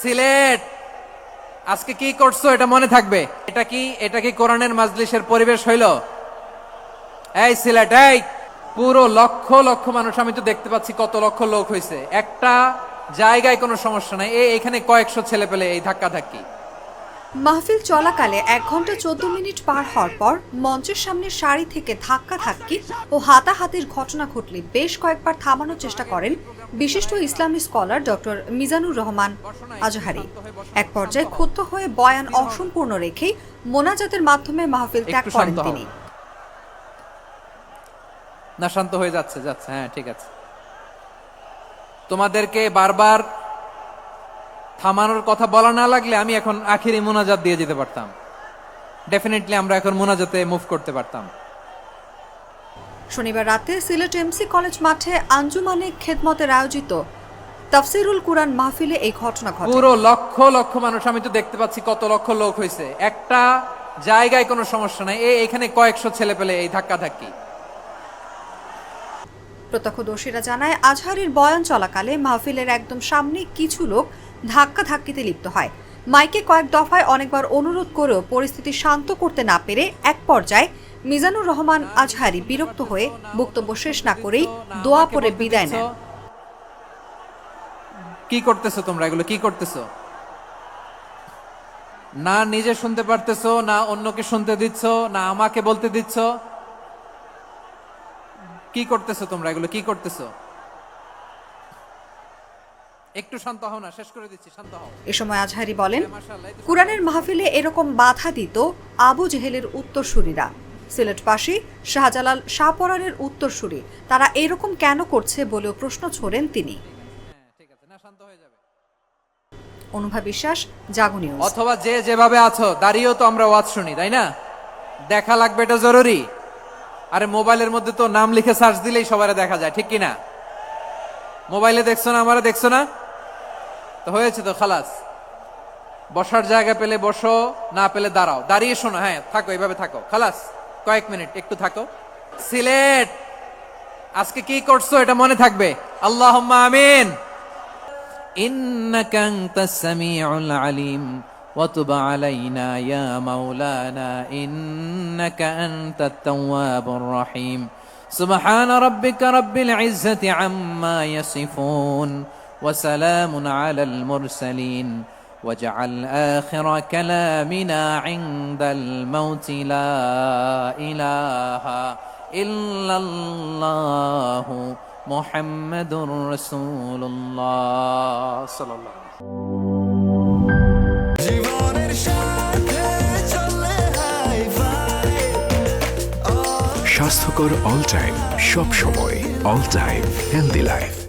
সিলেট আজকে কি করছো এটা মনে থাকবে। এটা কি কোরআনের মাজলিসের পরিবেশ হইল? এই সিলেট, এই পুরো লক্ষ লক্ষ মানুষ, আমি তো দেখতে পাচ্ছি কত লক্ষ লোক হয়েছে, একটা জায়গায় কোনো সমস্যা নাই, এখানে কয়েকশো ছেলে পেলে এই ধাক্কা ধাক্কি। মাহফিল চলাকালে 1 ঘন্টা 14 মিনিট পার হওয়ার পর মঞ্চের সামনে সারি থেকে ধাক্কা ধাক্কি ও হাতাহাতির ঘটনা ঘটলে বেশ কয়েকবার থামানোর চেষ্টা করেন বিশিষ্ট ইসলামী স্কলার ডক্টর মিজানুর রহমান আজহারি। এক পর্যায়ে ক্ষুব্ধ হয়ে বয়ান অসম্পূর্ণ রেখেই মোনাজাতের মাধ্যমে মাহফিল ত্যাগ করেন তিনি। না, শান্ত হয়ে যাচ্ছে, হ্যাঁ ঠিক আছে। তোমাদেরকে বারবার থামানোর কথা বলা না লাগলে আমি এখন আখিরি মোনাজাত দিয়ে যেতে পারতাম। ডেফিনেটলি আমরা এখন মোনাজাতে মুভ করতে পারতাম। শনিবার রাতে সিলেট এমসি কলেজ মাঠে আঞ্জুমানে খেদমতের আয়োজিত তাফসিরুল কুরআন মাহফিলে এই ঘটনা ঘটে। পুরো লক্ষ লক্ষ মানুষ, আমি তো দেখতে পাচ্ছি কত লক্ষ লোক হয়েছে, একটা জায়গায় কোনো সমস্যা নাই, এখানে কয়েকশো ছেলে পেলে এই ধাক্কা ধাক্কি। প্রত্যক্ষদর্শীরা জানায় আজহারির বয়ান চলাকালে মাহফিলের একদম সামনে কিছু লোক ধাক্কা ধাক্কিতে লিপ্ত হয়। মাইকে কয়েক দফায় অনেকবার অনুরোধ করেও পরিস্থিতি শান্ত করতে না পেরে এক পর্যায়ে মিজানুর রহমান আজহারি বিরক্ত হয়ে বক্তব্য শেষ না করেই দোয়া পড়ে বিদায় নেন। কি করতেছো তোমরা, এগুলো কি করতেছো? না নিজে শুনতে পারতেছো, না অন্যকে শুনতে দিচ্ছ, না আমাকে বলতে দিচ্ছ। কি করতেছো তোমরা, এগুলো কি করতেছো? একটু শান্ত হও না, শেষ করে দিচ্ছি, শান্ত হও। এ সময় আজহারি বলেন, কুরআনের মাহফিলে এরকম বাধা দিত আবু জেহেলের উত্তরসূরিরা। সিলেটবাসী শাহজালাল শাহপরানের উত্তরসূরি, তারা এরকম কেন করছে বলেও প্রশ্ন ছোড়েন তিনি। অনুভা বিশ্বাস, জাগো নিউজ। অথবা যে যেভাবে আছো দাঁড়িয়েও তো আমরা ওয়াজ শুনি, তাই না? দেখা লাগবে, এটা জরুরি। আরে মোবাইলের মধ্যে তো নাম লিখে সার্চ দিলেই সবারে দেখা যায়, ঠিক কিনা? মোবাইলে দেখছো না, আমারে দেখছো না, তো হয়েছে তো, খালাস। বসার জায়গা পেলে বসো, না পেলে দাঁড়াও, দাঁড়িয়ে শোনো, হ্যাঁ থাকো, এইভাবে থাকো, খালাস। কয়েক মিনিট একটু থাকো। সিলেট আজকে কি করছো এটা মনে থাকবে। আল্লাহুম্মা আমিন। ইন্নাকা আনতাস সামিউল আলিম ওয়া তুব আলাইনা ইয়া মাওলানা ইন্নাকা আনতাত তাওয়াবুর রহিম। সুবহানা রাব্বিকা রাব্বিল ইজ্জাতি আম্মা ইয়াসিফুন ওয়া সালামুন আলাল মুরসালিন واجعل آخر كلامنا عند الموت لا إله إلا الله محمد رسول الله صلى الله عليه وسلم। স্বাস্থ্যকর অল টাইম, সব সময় অল টাইম হেলদি লাইফ।